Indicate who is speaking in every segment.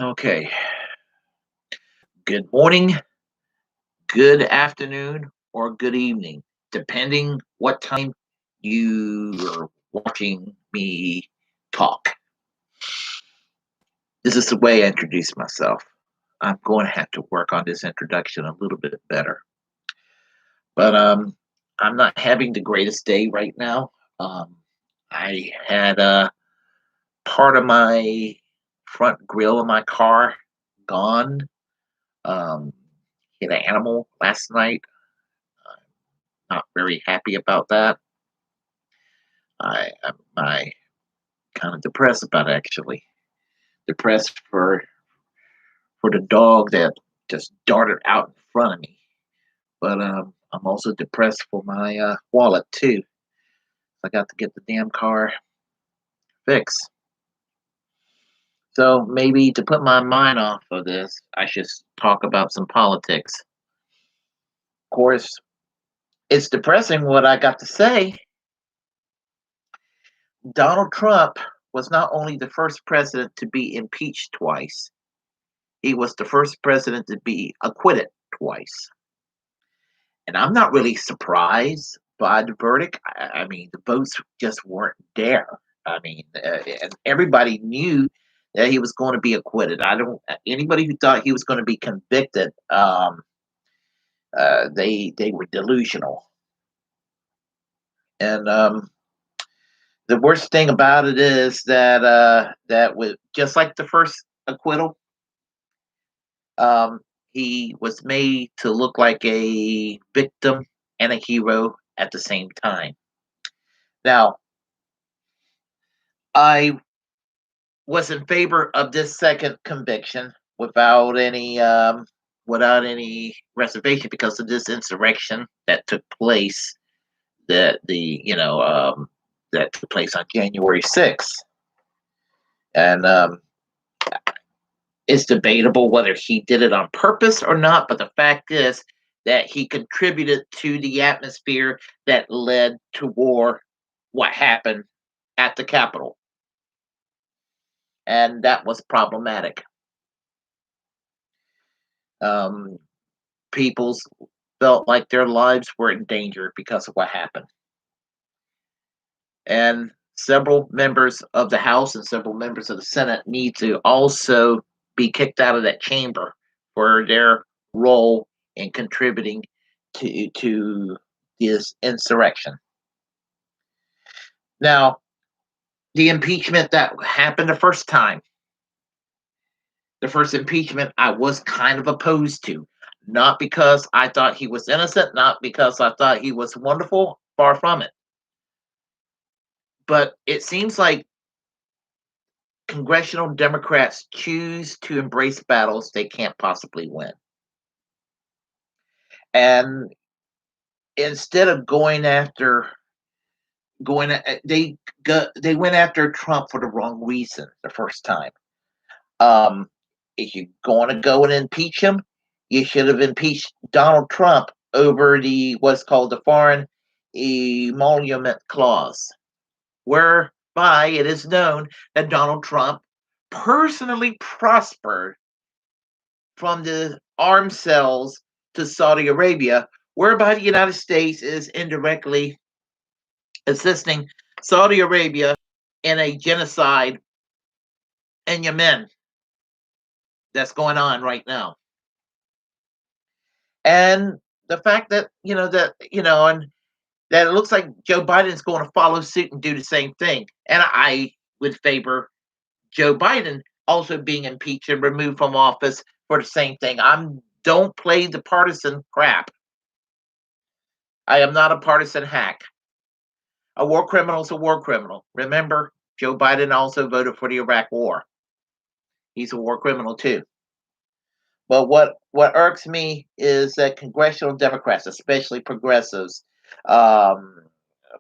Speaker 1: Okay. Good morning, good afternoon, or good evening, depending what time you are watching me talk. This is the way I introduce myself. I'm going to have to work on this introduction a little bit better. But I'm not having the greatest day right now. Um, I had part of my front grill of my car gone. Um, Hit an animal last night. Not very happy about that. I kind of depressed about it, actually. Depressed for the dog that just darted out in front of me. But I'm also depressed for my wallet too. I got to get the damn car fixed. So maybe to put my mind off of this, I should talk about some politics. Of course, it's depressing what I got to say. Donald Trump was not only the first president to be impeached twice, he was the first president to be acquitted twice. And I'm not really surprised by the verdict. I mean, the votes just weren't there. I mean, and everybody knew that he was going to be acquitted. I don't. Anybody who thought he was going to be convicted, they were delusional. And the worst thing about it is that that was just like the first acquittal. Um, he was made to look like a victim and a hero at the same time. Now, I was in favor of this second conviction without any reservation because of this insurrection that took place that took place on January 6th, and it's debatable whether he did it on purpose or not. But the fact is that he contributed to the atmosphere that led to war. What happened at the Capitol, and that was problematic. Um, People felt like their lives were in danger because of what happened. And several members of the House and several members of the Senate need to also be kicked out of that chamber for their role in contributing to this insurrection. Now, the impeachment that happened the first impeachment, I was kind of opposed to. Not because I thought he was innocent, not because I thought he was wonderful, far from it. But it seems like congressional Democrats choose to embrace battles they can't possibly win. And instead of they went after Trump for the wrong reason the first time. Um, if you're going to go and impeach him, you should have impeached Donald Trump over the what's called the Foreign Emolument Clause, whereby it is known that Donald Trump personally prospered from the arms sales to Saudi Arabia, whereby the United States is indirectly assisting Saudi Arabia in a genocide in Yemen that's going on right now. And the fact that and that it looks like Joe Biden is going to follow suit and do the same thing. And I would favor Joe Biden also being impeached and removed from office for the same thing. Don't play the partisan crap. I am not a partisan hack. A war criminal is a war criminal. Remember, Joe Biden also voted for the Iraq War. He's a war criminal too. But what irks me is that congressional Democrats, especially progressives, um,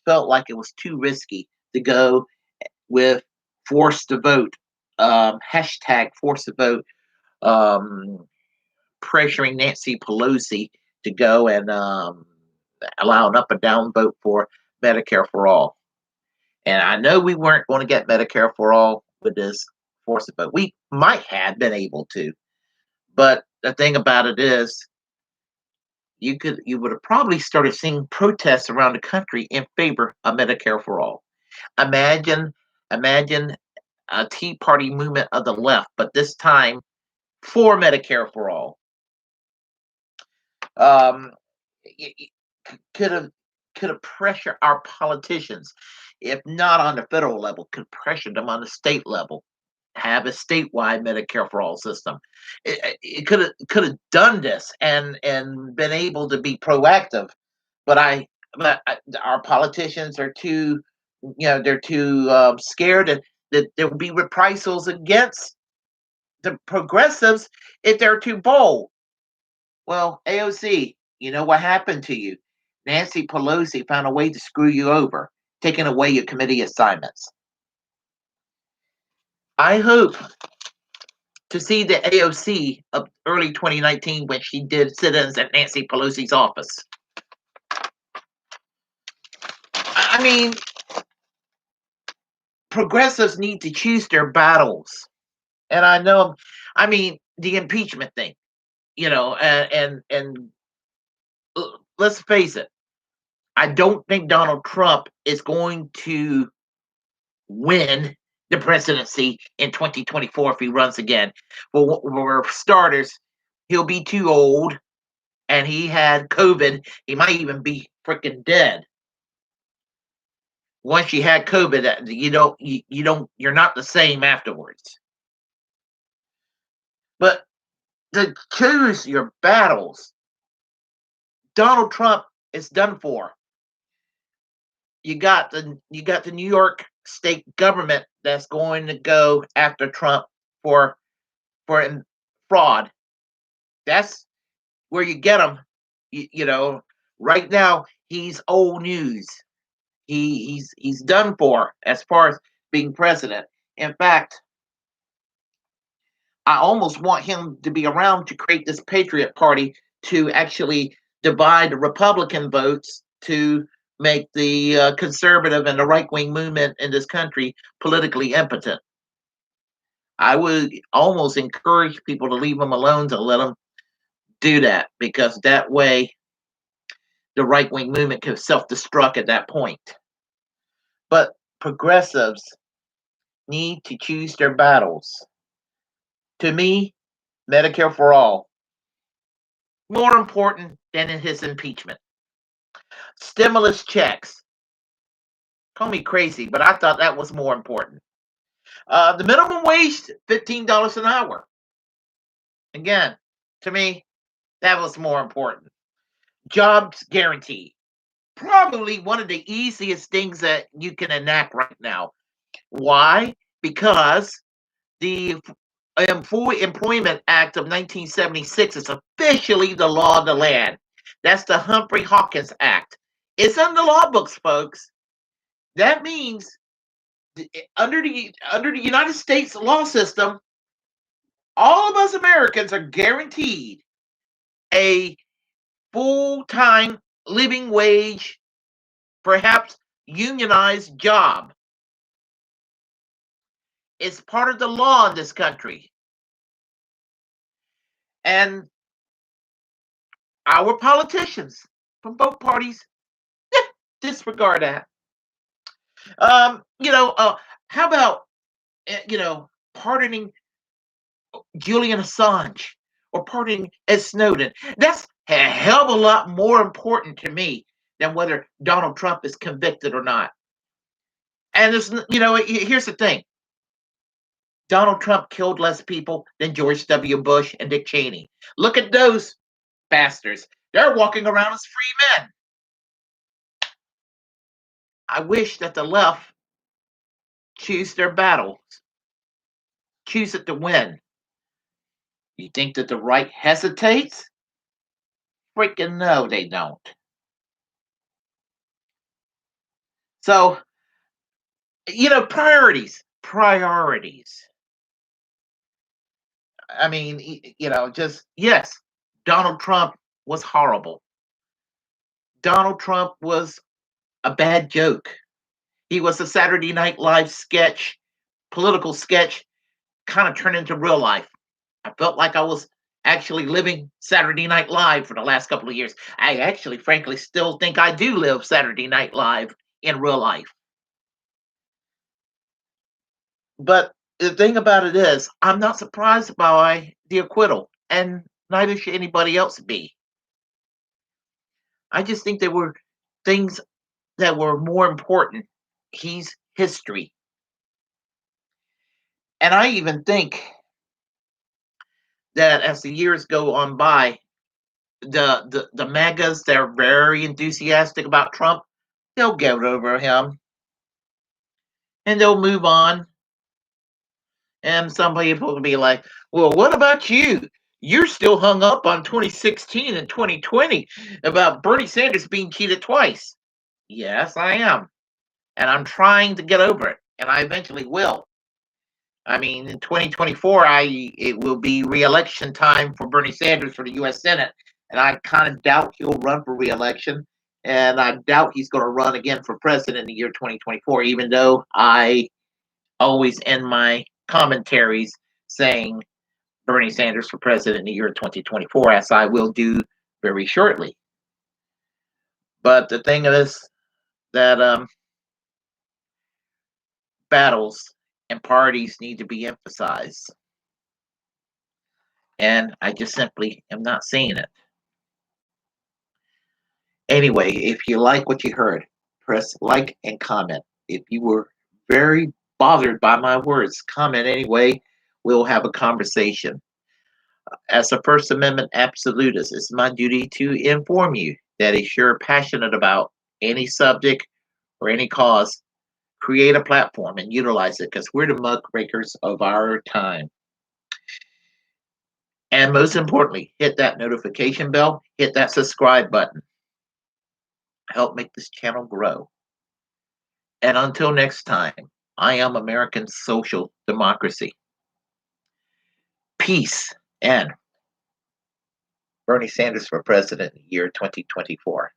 Speaker 1: felt like it was too risky to go with force to vote, hashtag force to vote, um, pressuring Nancy Pelosi to go and allow an up and down vote for Medicare for all. And I know we weren't going to get Medicare for all with this enforce it, but we might have been able to. But the thing about it is, you would have probably started seeing protests around the country in favor of Medicare for all. Imagine, imagine a Tea Party movement of the left, but this time for Medicare for all. Um, could have pressure our politicians, if not on the federal level, could pressure them on the state level. Have a statewide Medicare for all system. It could have done this and been able to be proactive, but our politicians are too, they're too scared that there will be reprisals against the progressives if they're too bold. Well, AOC, you know what happened to you? Nancy Pelosi found a way to screw you over, taking away your committee assignments. I hope to see the AOC of early 2019 when she did sit-ins at Nancy Pelosi's office. I mean, progressives need to choose their battles. And I know, I mean, the impeachment thing, and let's face it, I don't think Donald Trump is going to win the presidency in 2024 if he runs again. Well, for starters, he'll be too old, and he had COVID. He might even be freaking dead. Once you had COVID, you're not the same afterwards. But to choose your battles, Donald Trump is done for. You got the New York state government that's going to go after Trump for fraud. That's where you get him. Right now he's old news. He's done for as far as being president. In fact, I almost want him to be around to create this Patriot Party to actually divide the Republican votes to make the conservative and the right wing movement in this country politically impotent. I would almost encourage people to leave him alone, to let him do that, because that way the right wing movement can self destruct at that point. But progressives need to choose their battles. To me, Medicare for all, more important than in his impeachment. Stimulus checks. Call me crazy, but I thought that was more important. The minimum wage, $15 an hour. Again, to me, that was more important. Jobs guarantee. Probably one of the easiest things that you can enact right now. Why? Because the Employment Act of 1976 is officially the law of the land. That's the Humphrey Hawkins Act. It's on the law books, folks. That means under the United States law system, all of us Americans are guaranteed a full-time living wage, perhaps unionized job. It's part of the law in this country. And our politicians from both parties disregard that. How about pardoning Julian Assange or pardoning Ed Snowden? That's a hell of a lot more important to me than whether Donald Trump is convicted or not. And here's the thing: Donald Trump killed less people than George W. Bush and Dick Cheney. Look at those bastards. They're walking around as free men. I wish that the left choose their battles, choose it to win. You think that the right hesitates? Freaking no, they don't. So, priorities. Priorities. I mean, just yes, Donald Trump was horrible. Donald Trump was a bad joke. He was a Saturday Night Live sketch, political sketch kind of turned into real life. I felt like I was actually living Saturday Night Live for the last couple of years. I actually, frankly, still think I do live Saturday Night Live in real life. But the thing about it is, I'm not surprised by the acquittal, and neither should anybody else be. I just think there were things that were more important. He's history. And I even think that as the years go on by, the MAGAs that are very enthusiastic about Trump, they'll get over him and they'll move on. And some people will be like, well, what about you? You're still hung up on 2016 and 2020 about Bernie Sanders being cheated twice. Yes, I am. And I'm trying to get over it. And I eventually will. I mean, in 2024, it will be re-election time for Bernie Sanders for the U.S. Senate, and I kind of doubt he'll run for re-election, and I doubt he's going to run again for president in the year 2024. Even though I always end my commentaries saying Bernie Sanders for president in the year 2024, as I will do very shortly. But the thing is that battles and parties need to be emphasized. And I just simply am not seeing it. Anyway, if you like what you heard, press like and comment. If you were very bothered by my words, comment anyway. We'll have a conversation. As a First Amendment absolutist, it's my duty to inform you that if you're passionate about any subject or any cause, create a platform and utilize it because we're the muckrakers of our time. And most importantly, hit that notification bell, hit that subscribe button. Help make this channel grow. And until next time, I am American Social Democracy. Peace and Bernie Sanders for president in the year 2024.